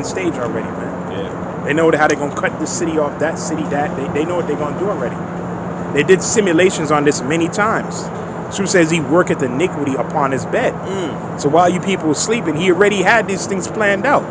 planning stage already, man. Yeah. They know how they're going to cut this city off, that city, that. They know what they're going to do already. They did simulations on this many times. Truth says he worketh iniquity upon his bed. So while you people were sleeping, he already had these things planned out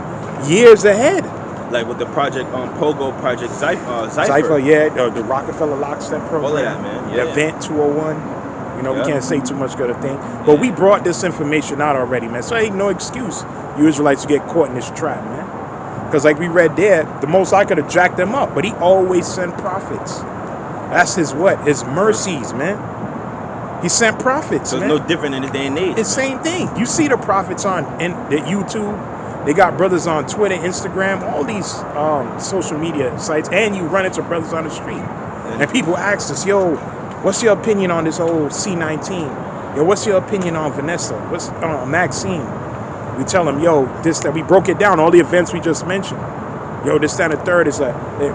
years ahead. Like with the project Pogo, Project Zypher. Zypher, yeah, the Rockefeller Lockstep program. All of that, man. Yeah. The Event 201. You know, we can't say too much good of thing. But we brought this information out already, man. So ain't no excuse you Israelites to get caught in this trap, man. Because like we read there, the Most High could have jacked them up, but he always sent prophets. That's his what? His mercies, man. He sent prophets, so man. It's no different in this day and age. It's the same thing. You see the prophets on the YouTube. They got brothers on Twitter, Instagram, all these social media sites, and you run into brothers on the street. And people ask us, yo, what's your opinion on this whole C-19? Yo, what's your opinion on Vanessa? What's Maxine? We tell them, yo, this, that. We broke it down, all the events we just mentioned. Yo, this, that, and the third is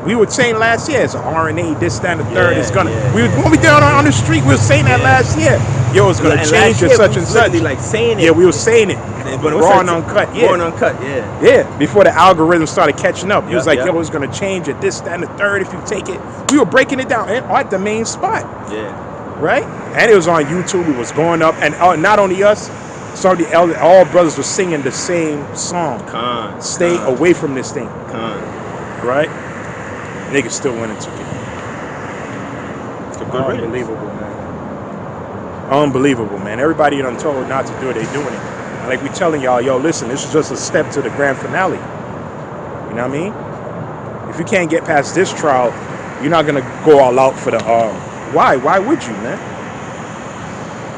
we were saying last year, it's an RNA, this, that, and the third is gonna. When we down on the street, we were saying that last year. Yo, it's gonna change to such and such. Like saying it. Yeah, we were saying it. But raw and uncut, yeah. Raw and uncut, yeah. Yeah, before the algorithm started catching up. He was like, yo, it's gonna change it, this, that, and the third if you take it. We were breaking it down at the main spot. Yeah. Right? And it was on YouTube, it was going up, and not only us, all brothers were singing the same song. Stay away from this thing. Right? Niggas still went and took it. It's a good Unbelievable, man. Unbelievable, man. Everybody done told not to do it, they doing it. And like we telling y'all, yo, listen, this is just a step to the grand finale. You know what I mean? If you can't get past this trial, you're not gonna go all out for the why? Why would you, man?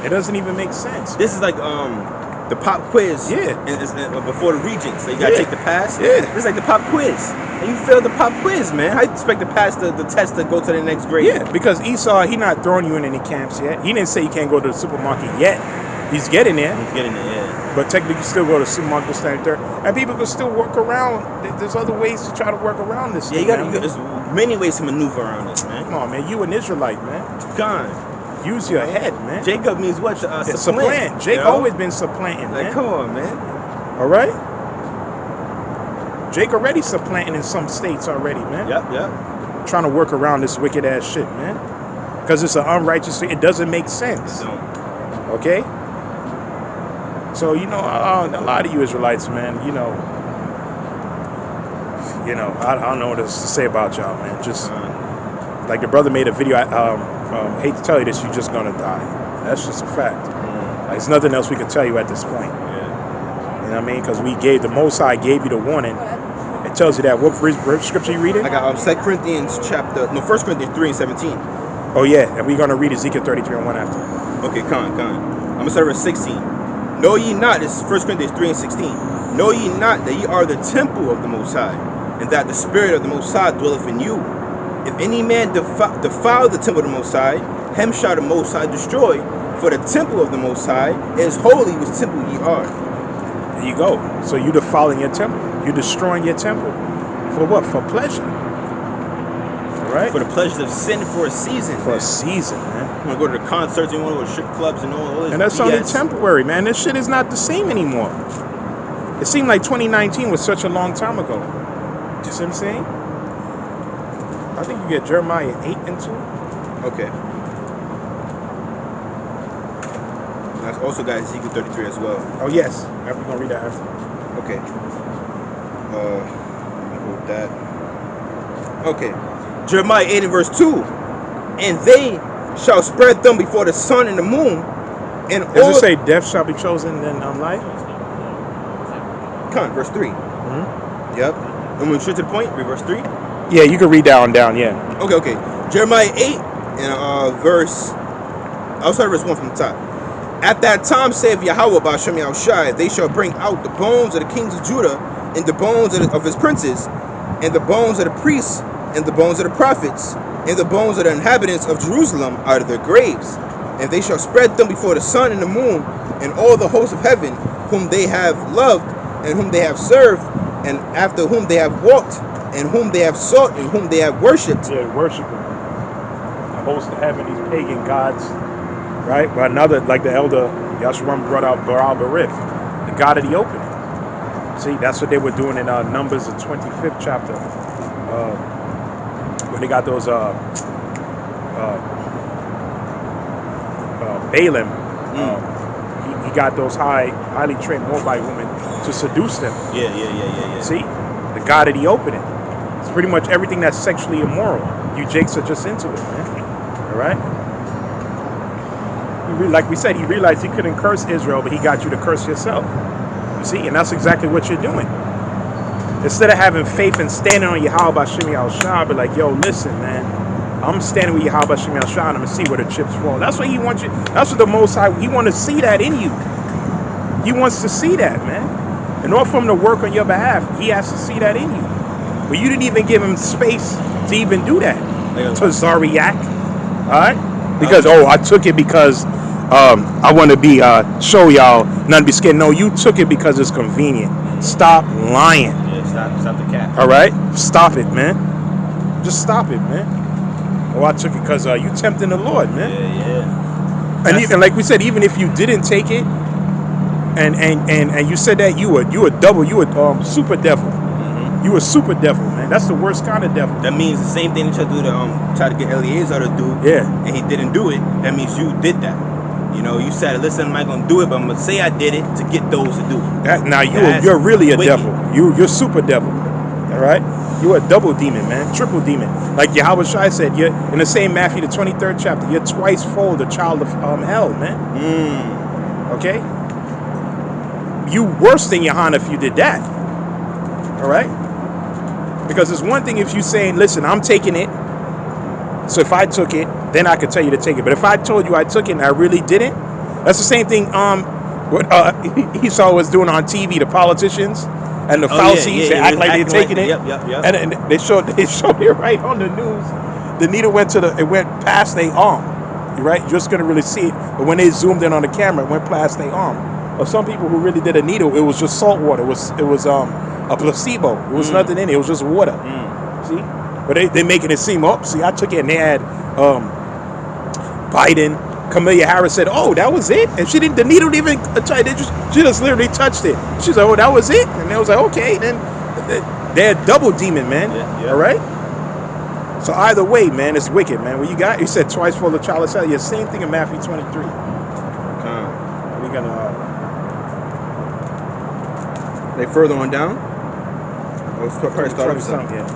It doesn't even make sense. This is like the pop quiz. Yeah. And before the regents, so you gotta take the pass. Yeah. This is like the pop quiz. And you failed the pop quiz, man. How you expect to pass the test to go to the next grade? Yeah, because Esau, he not throwing you in any camps yet. He didn't say you can't go to the supermarket yet. He's getting there. He's getting there, yeah. But technically, you can still go to the supermarket, stand there, and people can still work around. There's other ways to try to work around this. Yeah, there's many ways to maneuver around this, man. Come on, man. You an Israelite, man. God. Use your head, man. Jacob means what? Supplant. Jake always been supplanting, man. Like, come on, man. All right? Jake already supplanting in some states already, man. Yep. Trying to work around this wicked ass shit, man. Because it's an unrighteous thing. It doesn't make sense. Okay? So, you know, a lot of you Israelites, man, you know, I don't know what else to say about y'all, man. Just like the brother made a video. I hate to tell you this, you're just gonna die. That's just a fact. Like, there's nothing else we can tell you at this point. Yeah. You know what I mean? Because the Most High gave you the warning. It tells you that. What scripture you reading? I got 1 Corinthians 3:17. Oh yeah, and we're gonna read Ezekiel 33:1 after. Okay, come. I'm gonna start verse 16. Know ye not, this is 1 Corinthians 3:16. Know ye not that ye are the temple of the Most High, and that the Spirit of the Most High dwelleth in you? If any man defile the temple of the Most High, him shall the Most High destroy. For the temple of the Most High is holy, which temple ye are. There you go. So you defiling your temple. You're destroying your temple. For what? For pleasure. Right? For the pleasures of sin for a season. For a season, man. You want to go to the concerts, you want to go to strip clubs and all this. And that's BS. only temporary, man. This shit is not the same anymore. It seemed like 2019 was such a long time ago. You see what I'm saying? I think you get Jeremiah 8 and 2. Okay. That's also got Ezekiel 33 as well. Oh, yes. We're going to read that after. Okay. I'll go with that. Okay. Jeremiah 8 and verse 2. And they shall spread them before the sun and the moon. And does it say death shall be chosen than life? Verse 3. Mm-hmm. Yep. And when straight to the point, read verse 3. Yeah, you can read down, yeah. Okay. Jeremiah 8 and verse... I'll start verse 1 from the top. At that time, saith Yahweh Ba'Shem Yahushai, they shall bring out the bones of the kings of Judah, and the bones of his princes, and the bones of the priests, and the bones of the prophets, and the bones of the inhabitants of Jerusalem out of their graves. And they shall spread them before the sun and the moon, and all the hosts of heaven, whom they have loved, and whom they have served, and after whom they have walked, and whom they have sought, and whom they have worshipped. Yeah, worshiping. The host of heaven, these pagan gods, right? But another, like the elder Yashua brought out Baal Barith, the god of the opening. See, that's what they were doing in Numbers, the 25th chapter, where they got those Balaam. He got those highly trained Moabite women to seduce them. Yeah. See, the God of the opening. It's pretty much everything that's sexually immoral. You jakes are just into it, man. All right. Like we said, he realized he couldn't curse Israel, but he got you to curse yourself. You see, and that's exactly what you're doing. Instead of having faith and standing on Yahweh Shemi Al-Shah, be like, yo, listen, man, I'm standing with Yahweh Shemi Al-Shah, and I'm going to see where the chips fall. That's what he wants you. That's what the Most High, he wants to see that in you. He wants to see that, man. In order for him to work on your behalf, he has to see that in you. But you didn't even give him space to even do that. To Zariak. All right? Because, I took it because I want to be, show y'all, not to be scared. No, you took it because it's convenient. Stop lying. Yeah, stop the cat. All right? Stop it, man. Just stop it, man. I took it because you tempting the Lord, man. Yeah. And like we said, even if you didn't take it, and you said that you a super devil. You a super devil, man. That's the worst kind of devil. That means the same thing that you try to get Eliezer to do. Yeah. And he didn't do it. That means you did that. You know, you said, listen, I'm not gonna do it, but I'm gonna say I did it to get those to do it. Now you're really a devil. You're super devil. All right. You're a double demon, man. Triple demon. Like Yahweh Shai said, you're in the same Matthew, the 23rd chapter. You're twice fold, a child of hell, man. Okay. You worse than Yohana if you did that. All right. Because it's one thing if you saying, listen, I'm taking it. So if I took it, then I could tell you to take it. But if I told you I took it and I really didn't, that's the same thing what Esau was doing on TV, the politicians and the Pharisees, they act like they're taking it. Yep. And they showed it right on the news. The needle went past their arm. Right? You're just gonna really see it. But when they zoomed in on the camera, it went past their arm. Or some people who really did a needle, it was just salt water. It was a placebo. It was nothing in it. It was just water. See? But they making it seem, see, I took it, and they had Biden, Kamala Harris said, that was it? And she didn't, the needle didn't even touch it. She just literally touched it. She said, that was it? And they was like, okay, then they're double demon, man. Yeah. All right? So either way, man, it's wicked, man. What you got? You said twice for the child of hell. Yeah, same thing in Matthew 23. We're gonna they further on down? Let's probably start off something. Yeah.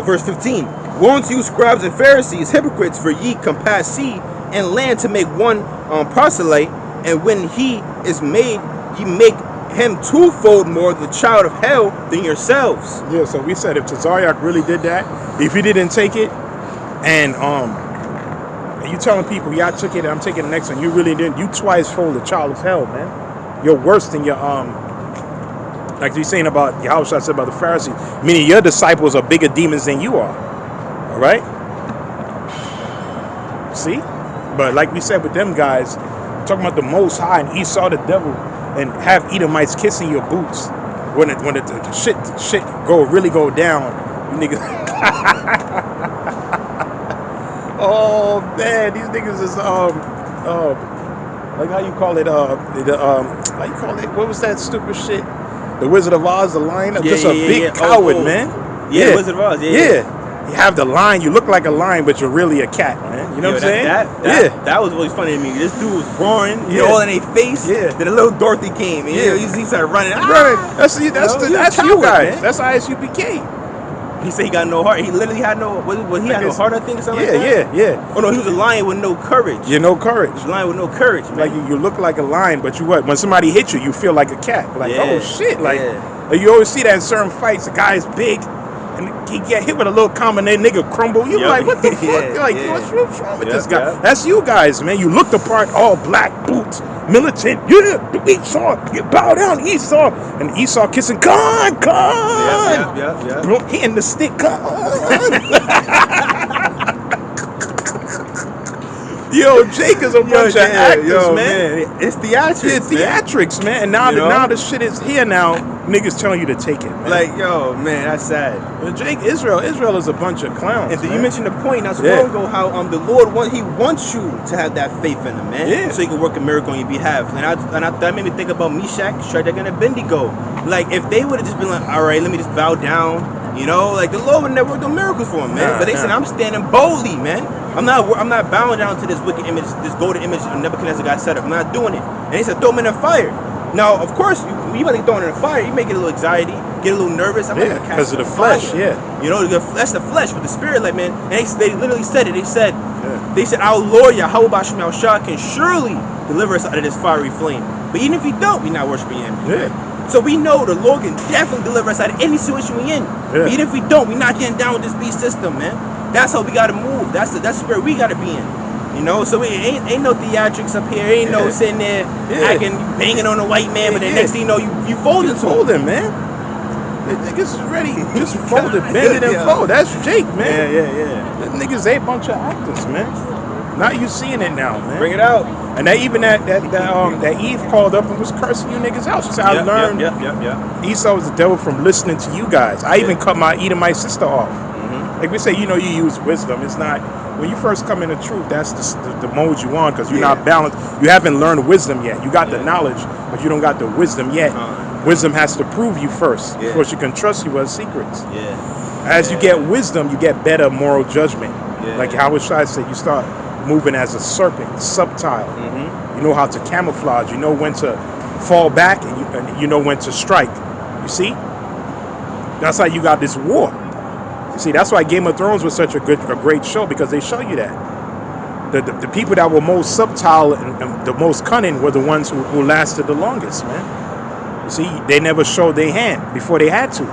Verse 15. Woe unto you, scribes and Pharisees, hypocrites, for ye compass sea and land to make one proselyte, and when he is made, ye make him twofold more the child of hell than yourselves. Yeah, so we said if Tazariak really did that, if he didn't take it, and you telling people, yeah, I took it, and I'm taking the next one, you really didn't, you twice fold the child of hell, man. You're worse than your like you're saying about Yahweh said about the Pharisees, meaning your disciples are bigger demons than you are. All right? See? But like we said with them guys, talking about the Most High and Esau the devil, and have Edomites kissing your boots when the shit really go down, you niggas. Oh man, these niggas is like how you call it how you call it, what was that stupid shit? The Wizard of Oz, the lion? Just a big coward, man. Yeah, Wizard of Oz, yeah. You have the lion, you look like a lion, but you're really a cat, man. You know what I'm saying? That was really funny to me. This dude was roaring, all in their face. Yeah. Then a little Dorothy came, and he started running. That's you guys. Man. That's ISUPK. He said he got no heart. He literally had no. He had no heart, I think, or something like that. Yeah. Oh no, he was a lion with no courage. You're no courage. He was a lion with no courage, man. Like you look like a lion, but when somebody hits you, you feel like a cat. Like oh shit, like you always see that in certain fights. The guy's big, and he get hit with a little comment, and nigga crumble. You like what the fuck? You're like what's wrong with this guy? That's you guys, man. You look the part, all black boots, militant. Esau, you bow down, Esau, and Esau kissing Khan. Yeah. Hitting the stick, Khan. Yo, Jake is a bunch of actors, man. It's theatrics, Yeah, theatrics, man. And now the shit is here now. Niggas telling you to take it, man. Like, yo, man, that's sad. Jake, Israel is a bunch of clowns. And then man. you mentioned the point not so long ago how the Lord wants you to have that faith in Him, man. Yeah. So He can work a miracle on your behalf. And that made me think about Meshach, Shadrach, and Abednego. Like, if they would have just been like, all right, let me just bow down, you know, like the Lord would never work no miracles for them, man. But they said, I'm standing boldly, man. I'm not bowing down to this wicked image, this golden image Nebuchadnezzar got set up. I'm not doing it. And they said, throw them in the fire. Now, of course, you might get thrown in the fire. You may get a little anxiety, get a little nervous. Because of the flesh, You know, that's the flesh, but the spirit, like, man. And they literally said it. They said, our Lord Yahweh Bashim Shah can surely deliver us out of this fiery flame. But even if He don't, we're not worshiping Him. Yeah. So we know the Lord can definitely deliver us out of any situation we in. But even if we don't, we're not getting down with this beast system, man. That's how we gotta move. That's the spirit we gotta be in. You know, so it ain't no theatrics up here. Ain't no sitting there acting, banging on a white man, but the next thing you know, you folding to him, man. The niggas is ready, just folded, bend it and fold. That's Jake, man. Yeah. The niggas, they a bunch of actors, man. Now you seeing it now, man. Bring it out. And that Eve called up and was cursing you niggas out. She said, I learned Esau was the devil from listening to you guys. I even cut my Edomite sister off. Like we say, you know, you use wisdom. It's not, when you first come into truth, that's the mode you on, because you're not balanced. You haven't learned wisdom yet. You got the knowledge, but you don't got the wisdom yet. Wisdom has to prove you first before she can trust you with secrets. As you get wisdom, you get better moral judgment. Like Howard Shai said, you start moving as a serpent, subtile. You know how to camouflage. You know when to fall back, and you know when to strike. You see? That's how you got this war. You see, that's why Game of Thrones was such a great show, because they show you that. The people that were most subtile and the most cunning were the ones who lasted the longest, man. You see, they never showed their hand before they had to.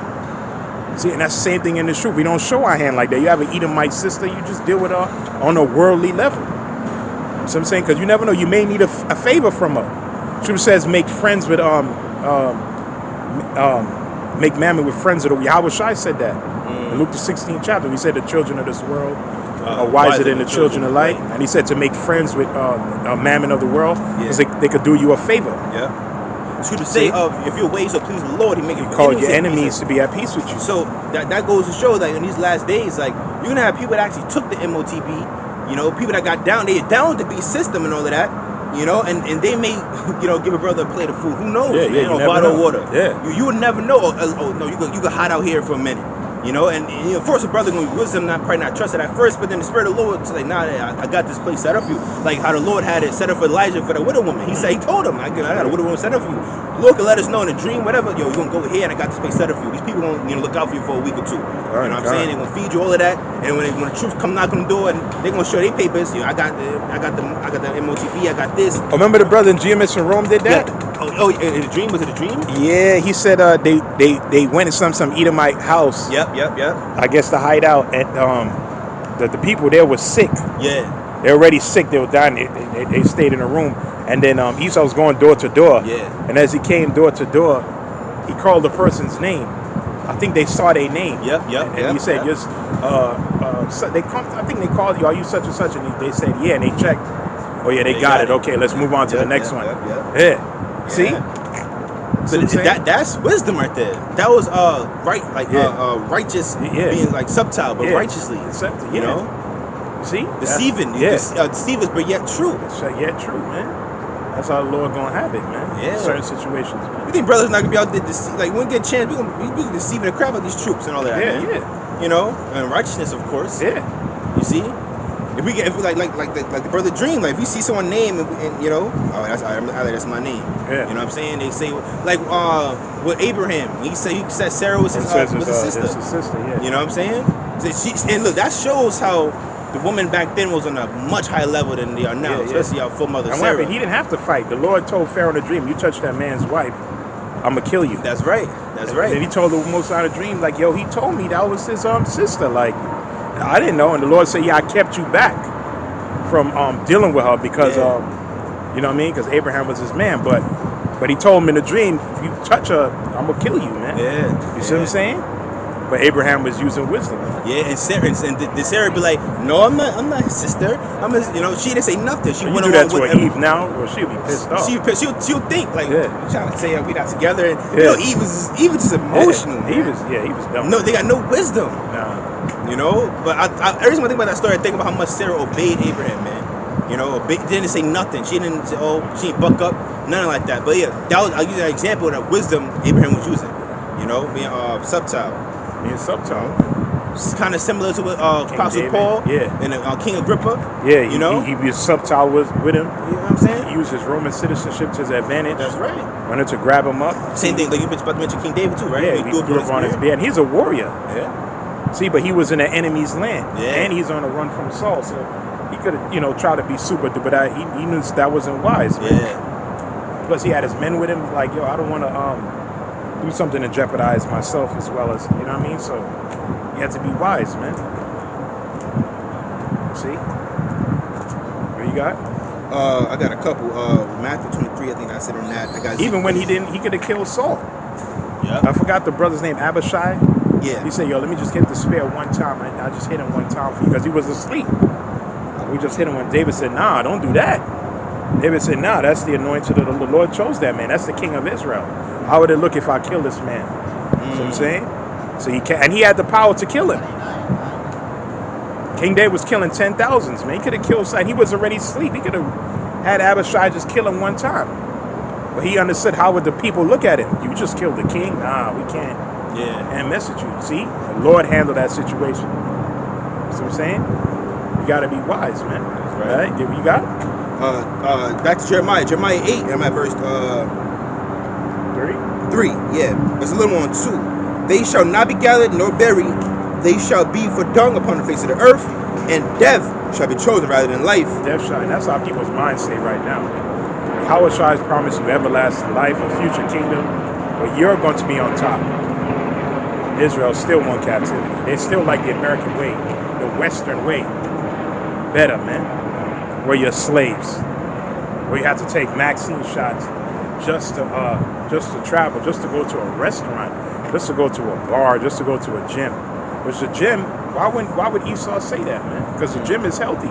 See, and that's the same thing in the truth. We don't show our hand like that. You have an Edomite sister, you just deal with her on a worldly level. You know what I'm saying? Because you never know, you may need a favor from her. Truth says make friends with make mammon with friends of the Yahweh Shai said that. In Luke the 16th chapter, he said the children of this world are wiser than the children of light. And he said to make friends with mammon of the world, because they could do you a favor. It's good to say, if your ways are pleasing the Lord, He make you call your enemies to be at peace with you. So that goes to show that in these last days, like, you're gonna have people that actually took the MOTB, you know, people that got down, they down to be system and all of that, you know, and they may, you know, give a brother a plate of food. Who knows, man? Or a bottle of water. You would never know. Oh no, you could hide out here for a minute. You know, and you know, of course, a brother going to wisdom, probably not trusted at first, but then the Spirit of the Lord say, nah, I got this place set up for you. Like how the Lord had it set up for Elijah for the widow woman. He said, He told him, I got a widow woman set up for you. The Lord can let us know in a dream, whatever. Yo, you're going to go here and I got this place set up for you. These people going to look out for you for a week or two. You know what I'm saying? They're going to feed you all of that. And when the truth come knock on the door and they're going to show their papers, you know, I got the MOTB, I got this. Remember the brother in GMS in Rome did that? Oh, in a dream? Was it a dream? Yeah, he said they went to some Edomite house. Yep. I guess to hide out, and the people there were sick. Yeah. They were already sick. They were dying. They stayed in a room, and then Esau was going door to door. Yeah. And as he came door to door, he called the person's name. I think they saw their name. Yep. And he said, just I think they called you. Are you such and such? And they said, yeah. And they checked. Oh yeah, they got it. Okay, let's move on to the next one. Yeah. See? So that's wisdom right there. That was righteous, being like subtile, but righteously. You know? See? Deceiving. Deceivers, but yet true. Yet true, man. That's how the Lord gonna have it, man. Yeah. In certain situations, man. You think brothers not gonna be out there deceive? Like, when we get a chance, we can deceiving the crap out of these troops and all that. Yeah. You know, and righteousness, of course. Yeah. You see? If we like the brother dream, like if we see someone name and you know, that's my name. Yeah. You know what I'm saying? They say like with Abraham, he said Sarah was his sister. His sister, yeah. You know what I'm saying? And look, that shows how the woman back then was on a much higher level than they are now, especially our foremother Sarah. He didn't have to fight. The Lord told Pharaoh in a dream, "You touch that man's wife, I'm gonna kill you." That's right. And he told the Most High in a dream, like, "Yo, he told me that was his sister." Like, I didn't know. And the Lord said, "Yeah, I kept you back from dealing with her because you know what I mean? Because Abraham was his man." But he told him in a dream, "If you touch her, I'm gonna kill you, man." Yeah. You see what I'm saying? But Abraham was using wisdom. Yeah, and Sarah be like, no, I'm not his sister. I'm his, she didn't say nothing. She But you went do that along to with an Eve now, or she'll be pissed off. she'll think like, Yeah. trying to say we not together. And Yeah. Eve was just emotional. He Man. was dumb. No, they got no wisdom. Nah. But every time I think about that story, I think about how much Sarah obeyed Abraham, man. Didn't say nothing. She didn't say, she didn't buck up, nothing like that. But yeah, I'll use that example of that wisdom Abraham was using. Being subtle. Being subtle. It's kind of similar to what Apostle David, Paul yeah. and King Agrippa. Yeah, he was subtle with him. You know what I'm saying? He used his Roman citizenship to his advantage. That's right. Wanted to grab him up. Same thing, like you about to mention King David too, right? Yeah, he grew up on his beard. He's a warrior. Yeah. See, but he was in an enemy's land. Yeah. And he's on a run from Saul, so he could have, tried to be super, but he knew that wasn't wise, man. Yeah. Plus, he had his men with him. Like, yo, I don't want to do something to jeopardize myself as well as, you know what I mean? So you have to be wise, man. See? What you got? I got a couple. Matthew 23, I think I said on that. I got Even when he could have killed Saul. Yeah. I forgot the brother's name, Abishai. Yeah. He said, yo, let me just hit the spear one time. I just hit him one time for you because he was asleep. We just hit him when David said, nah, don't do that. David said, nah, that's the anointed of the Lord chose that man. That's the king of Israel. How would it look if I kill this man? You know what I'm saying? So and he had the power to kill him. King David was killing 10,000s, man. He could have killed Saul. He was already asleep. He could have had Abishai just kill him one time. But he understood how would the people look at him. You just killed the king? Nah, we can't. Yeah. And message you. See? The Lord handled that situation. See what I'm saying? You got to be wise, man. Right. All right? What you got? Back to Jeremiah. Jeremiah 8. I'm at verse 3. Yeah. It's a little on 2. They shall not be gathered nor buried. They shall be for dung upon the face of the earth, and death shall be chosen rather than life. Death shall. And that's how people's minds stay right now. Yahweh Shai has promised you everlasting life, a future kingdom, but you're going to be on top. Israel still want captivity. They still like the American way, the Western way. Better, man. Where you're slaves, where you have to take vaccine shots just to travel, just to go to a restaurant, just to go to a bar, just to go to a gym. Which the gym, why would Esau say that, man? Because the gym is healthy,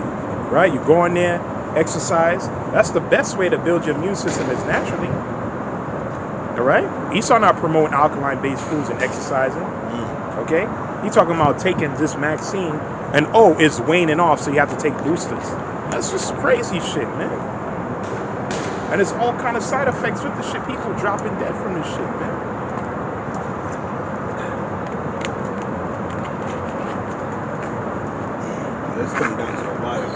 right? You go in there, exercise. That's the best way to build your immune system is naturally. All right? Esau not promoting alkaline-based foods and exercising. Okay? He talking about taking this vaccine and it's waning off, so you have to take boosters. That's just crazy shit, man. And there's all kind of side effects with the shit. People dropping dead from this shit, man. Let's come down to the wire.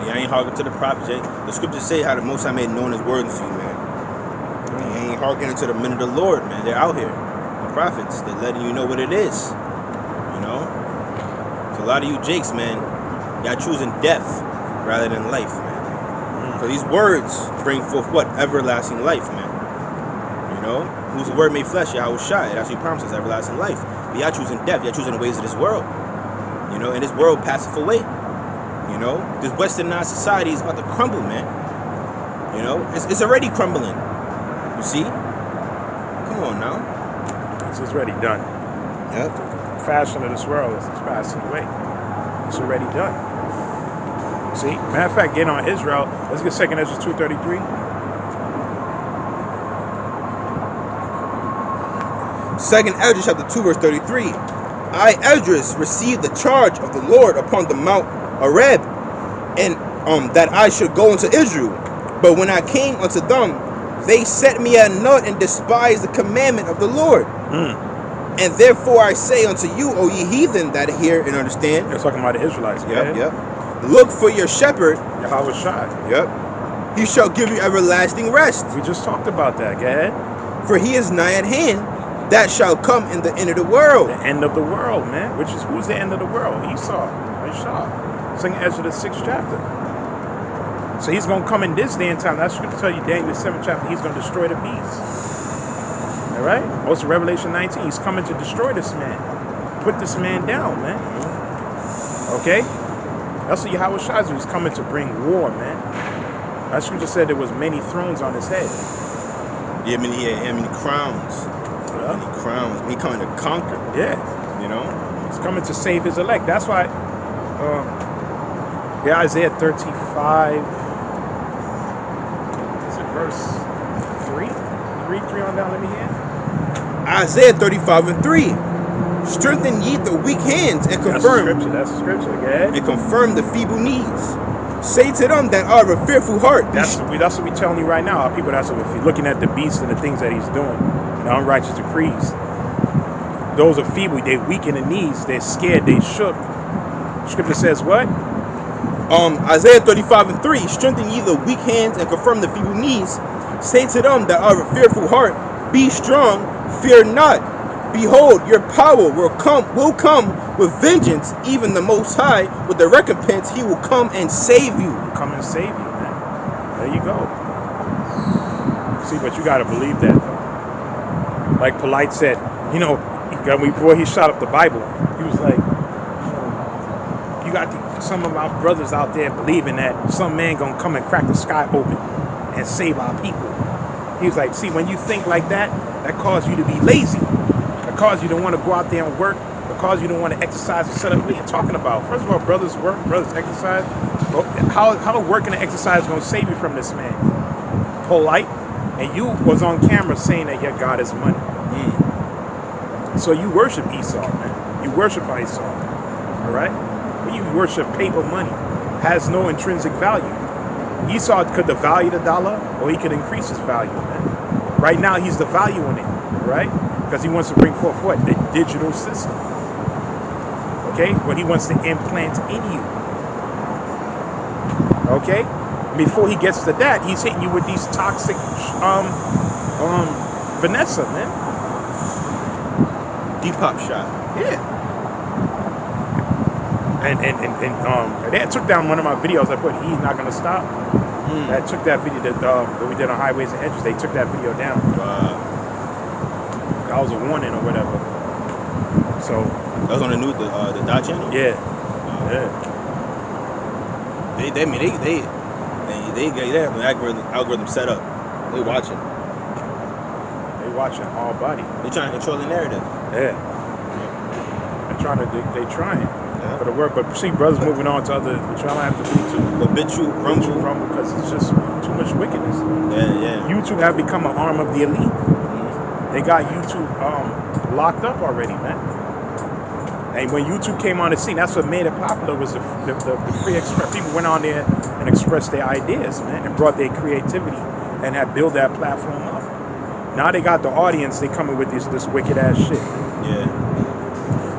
Yeah, I ain't hearkening to the prophets. The scriptures say how the Most High made known His word to you, man. They ain't hearkening to the men of the Lord, man. They're out here. The prophets, they're letting you know what it is. So a lot of you jakes, man, y'all choosing death rather than life, man. So these words bring forth what? Everlasting life, man. Whose word made flesh, Yahweh Shai. It actually promises everlasting life. But y'all choosing death. Y'all choosing the ways of this world. And this world passeth away. This westernized society is about to crumble, man. It's already crumbling. You see? Come on now. It's already done. Yep. The fashion of this world is passing away. It's already done. See? Matter of fact, getting on Israel, let's get 2 Ezra 2:33. 2 Ezra chapter 2 verse 33. I, Esdras, received the charge of the Lord upon the Mount Horeb, and that I should go into Israel. But when I came unto them, they set me at naught and despised the commandment of the Lord. And therefore I say unto you, O ye heathen that hear and understand. You're talking about the Israelites. Yep. Look for your shepherd. Yahweh Shai. Yep. He shall give you everlasting rest. We just talked about that. Go ahead. For he is nigh at hand. That shall come in the end of the world. The end of the world, man. Who's the end of the world? Esau. Sing Ezra the 6th chapter. So he's going to come in this day and time. That's going to tell you, Daniel the 7th chapter, he's going to destroy the beast. All right? Also, Revelation 19, he's coming to destroy this man. Put this man down, man. Okay? That's what Yahweh Shai, he's coming to bring war, man. That scripture said there was many thrones on his head. Yeah, many crowns. Yeah. And he crowns. He coming to conquer. Yeah. You know? He's coming to save his elect. That's why, Isaiah 35, is it verse 3? Read 3 on down, let me hear. Isaiah 35:3. Strengthen ye the weak hands and confirm. That's the scripture, okay? And confirm the feeble knees. Say to them that are of a fearful heart. That's what we telling you right now. Our people, that's what, if you're looking at the beast and the things that he's doing, the unrighteous decrees, those are feeble, they weak in the knees, they're scared, they shook. Scripture says what? Isaiah 35:3. Strengthen ye the weak hands and confirm the feeble knees. Say to them that are of a fearful heart, be strong, fear not. Behold, your power will come with vengeance, even the Most High, with the recompense, he will come and save you. Come and save you, man. There you go. See, but you got to believe that, though. Like Polite said, before he shot up the Bible, he was like, you got some of our brothers out there believing that some man gonna come and crack the sky open and save our people. He was like, see, when you think like that, that causes you to be lazy. That causes you to want to go out there and work. That causes you to want to exercise and set up. What are you talking about? First of all, brothers work, brothers exercise. How working and exercise going to save you from this man? Polite. And you was on camera saying that your God is money. So you worship Esau, man. You worship Esau. All right? You worship paper money. Has no intrinsic value. Esau could devalue the dollar or he could increase his value, man. Right now, he's devaluing it, right? Because he wants to bring forth what? The digital system. Okay? What he wants to implant in you. Okay? Before he gets to that, he's hitting you with these toxic Vanessa, man. Depop shot. Yeah. And they took down one of my videos. I put "He's Not Gonna Stop." I took that video that we did on Highways and Edges. They took that video down. That was a warning or whatever. So that was on the Dot channel. Yeah. Yeah. They have an algorithm set up. They watching. They watching all body. They trying to control the narrative. Yeah. They trying. For the word, but see, brothers moving on to other, which I don't have to do too. Habitual rumble, because it's just too much wickedness. Yeah. YouTube have become an arm of the elite. They got YouTube locked up already, man. And when YouTube came on the scene, that's what made it popular, was the free express. People went on there and expressed their ideas, man, and brought their creativity and had built that platform up. Now they got the audience, they coming with this wicked ass shit. Yeah.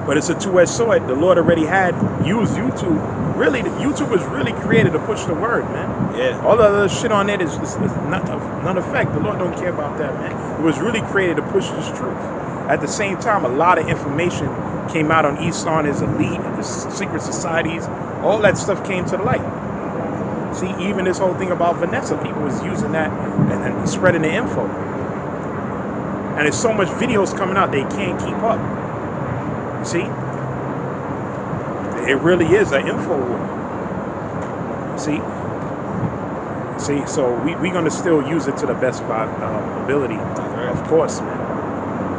But it's a two-edged sword. The Lord already had used YouTube. Really, YouTube was really created to push the word, man. Yeah. All the other shit on it is none effect. The Lord don't care about that, man. It was really created to push this truth. At the same time, a lot of information came out on Esau and his elite and the secret societies. All that stuff came to the light. See, even this whole thing about Vanessa, people was using that and spreading the info. And there's so much videos coming out, they can't keep up. See? It really is an info war. See? So we're going to still use it to the best ability, of course, man.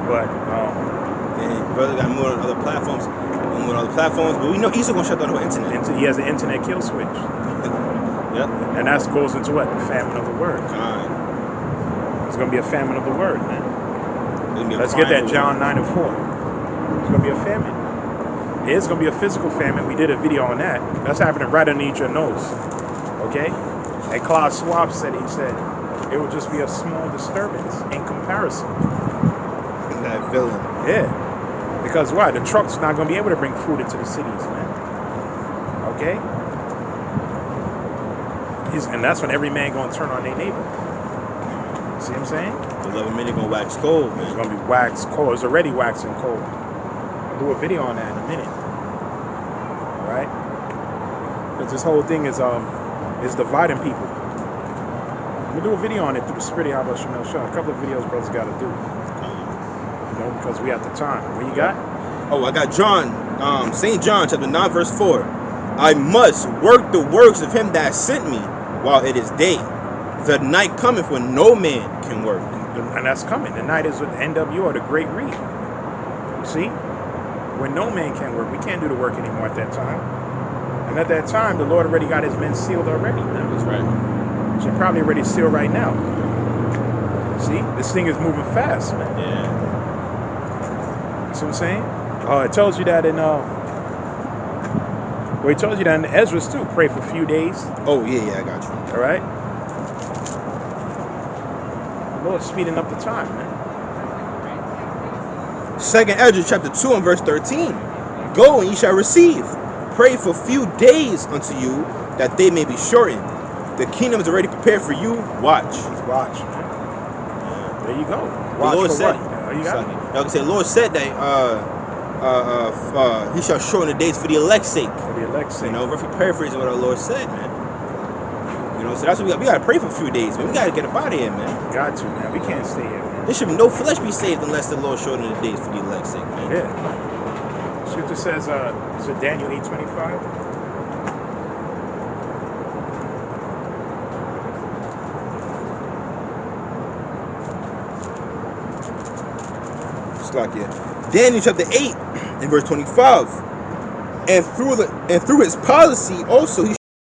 But and brother got more on other platforms. But we know Esau going to shut down the internet. He has an internet kill switch. Yep. And that goes into what? The famine of the word. It's going to be a famine of the word, man. Let's get that John 9:4. It's going to be a famine. It is going to be a physical famine. We did a video on that. That's happening right underneath your nose. Okay? And Klaus Schwab said it will just be a small disturbance in comparison. That villain. Yeah. Because why? The truck's not going to be able to bring food into the cities, man. Okay? And that's when every man going to turn on their neighbor. See what I'm saying? The 11 minute going to wax cold, man. It's going to be wax cold. It's already waxing cold. I'll do a video on that in a minute. All right? Because this whole thing is dividing people. I'm going to do a video on it through the Spirit of Yahweh Shemel Shah. A couple of videos brothers got to do. Because we at the time. What you got? Oh, I got John, St. John, chapter 9, verse 4. I must work the works of him that sent me while it is day. The night cometh when no man can work. And that's coming. The night is with the NWO, the Great Read. See? When no man can work. We can't do the work anymore at that time. And at that time, the Lord already got his men sealed already. That's right. Should probably already sealed right now. See? This thing is moving fast, man. Yeah. See what I'm saying? It tells you that in well, he tells you that in Ezra's too. Pray for a few days. Oh yeah, I got you. All right. The Lord's speeding up the time, man. 2nd Ezra chapter 2 and verse 13. Go and ye shall receive. Pray for few days unto you, that they may be shortened. The kingdom is already prepared for you. Watch. Watch. Yeah. There you go. The Watch Lord for said, what? You got it. like I said, the Lord said that he shall shorten the days for the elect's sake. For the elect's sake. You know, roughly paraphrasing what our Lord said, man. You know, so that's what we got to pray for a few days, man. We got to get up out of here, man. Got to, man. We can't stay here, man. There should be no flesh be saved unless the Lord shorten the days for the elect's sake, man. Yeah. Scripture says, is it Daniel 8:25? Like Daniel chapter 8 and verse 25. And through his policy also he